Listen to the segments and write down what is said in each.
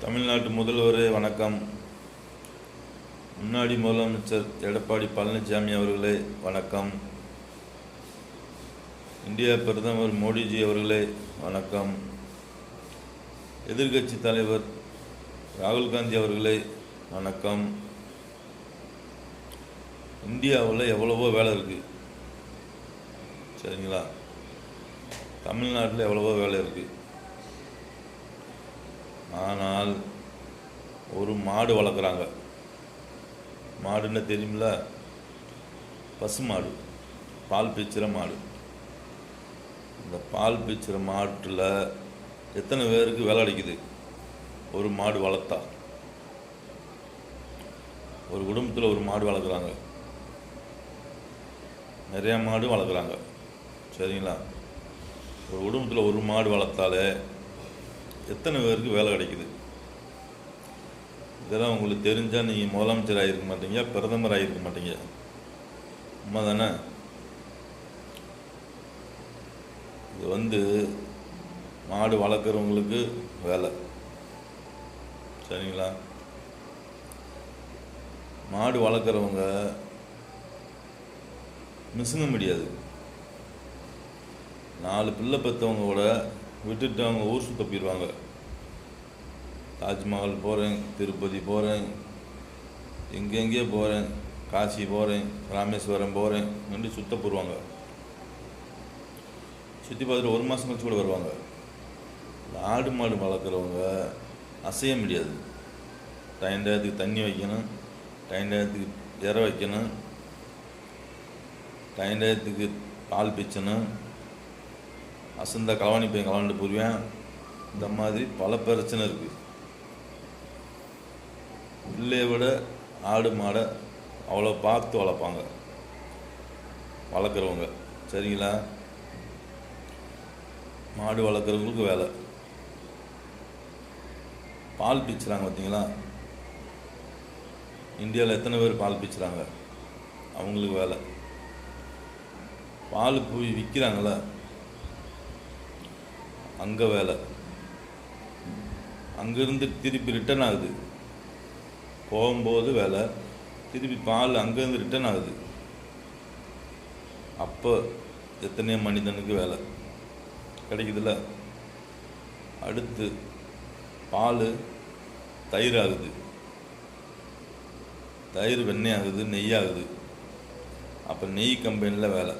தமிழ்நாட்டு முதல்வரே வணக்கம். முன்னாடி முதலமைச்சர் எடப்பாடி பழனிசாமி அவர்களே வணக்கம். இந்தியா பிரதமர் மோடிஜி அவர்களே வணக்கம். எதிர்க்கட்சி தலைவர் ராகுல் காந்தி அவர்களே வணக்கம். இந்தியாவில் எவ்வளவோ வேலை இருக்குது, சரிங்களா? தமிழ்நாட்டில் எவ்வளவோ வேலை இருக்குது. ஆனால் ஒரு மாடு வளர்க்குறாங்க. மாடுன்னு தெரியுமில்ல, பசு மாடு, பால் பீச்சுற மாடு. இந்த பால் பீச்சுற மாட்டில் எத்தனை பேருக்கு வேலை கிடைக்குது? ஒரு மாடு வளர்த்தா, ஒரு குடும்பத்தில் ஒரு மாடு வளர்க்குறாங்க, நிறையா மாடு வளர்க்குறாங்க, சரிங்களா? ஒரு குடும்பத்தில் ஒரு மாடு வளர்த்தாலே எத்தனை பேருக்கு வேலை கிடைக்குது? இதெல்லாம் உங்களுக்கு தெரிஞ்சால் நீங்கள் முதலமைச்சர் ஆகிருக்க மாட்டீங்க, பிரதமர் ஆகிருக்க மாட்டீங்க. உண்மை தானே? இது மாடு வளர்க்குறவங்களுக்கு வேலை, சரிங்களா? மாடு வளர்க்குறவங்க மிசுங்க முடியாது. 4 பிள்ளை பெற்றவங்க கூட விட்டுட்டு அவங்க ஊர் சுத்த போயிடுவாங்க. தாஜ்மஹால் போகிறேன், திருப்பதி போகிறேன், எங்கெங்கேயோ போகிறேன், காசி போகிறேன், ராமேஸ்வரம் போகிறேன் என்று சுத்த போடுவாங்க. சுற்றி பார்த்துட்டு 1 மாதம் கழிச்சு கூட வருவாங்க. ஆடு மாடு வளர்க்குறவங்க அசைய முடியாது. டைம் டயத்துக்கு தண்ணி வைக்கணும், டைம் டயத்துக்கு இற வைக்கணும், டைம் டயத்துக்கு பால் பிச்சணும், அசந்தா களவாணி போய் களவாண்டு போடுவேன். இந்த மாதிரி பல பிரச்சனை இருக்குது. பிள்ளையை விட ஆடு மாடை அவ்வளோ பார்த்து வளர்ப்பாங்க வளர்க்குறவங்க, சரிங்களா? மாடு வளர்க்குறவங்களுக்கு வேலை. பால் பீச்சுறாங்க பார்த்தீங்களா? இந்தியாவில் எத்தனை பேர் பால் பீச்சுறாங்க? அவங்களுக்கு வேலை. பால் போய் விற்கிறாங்கள, அங்கே வேலை. அங்கேருந்து திருப்பி ரிட்டர்ன் ஆகுது, போகும்போது வேலை, திருப்பி பால் அங்கேருந்து ரிட்டர்ன் ஆகுது. அப்போ எத்தனையோ மனிதனுக்கு வேலை கிடைக்குதுல்ல. அடுத்து பால் தயிர் ஆகுது, தயிர் வெண்ணெய் ஆகுது, நெய் ஆகுது. அப்போ நெய் கம்பெனியில் வேலை.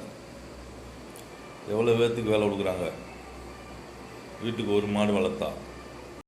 எவ்வளோ பேர்த்துக்கு வேலை கொடுக்குறாங்க? வீட்டுக்கு ஒரு மாடு வளர்த்தா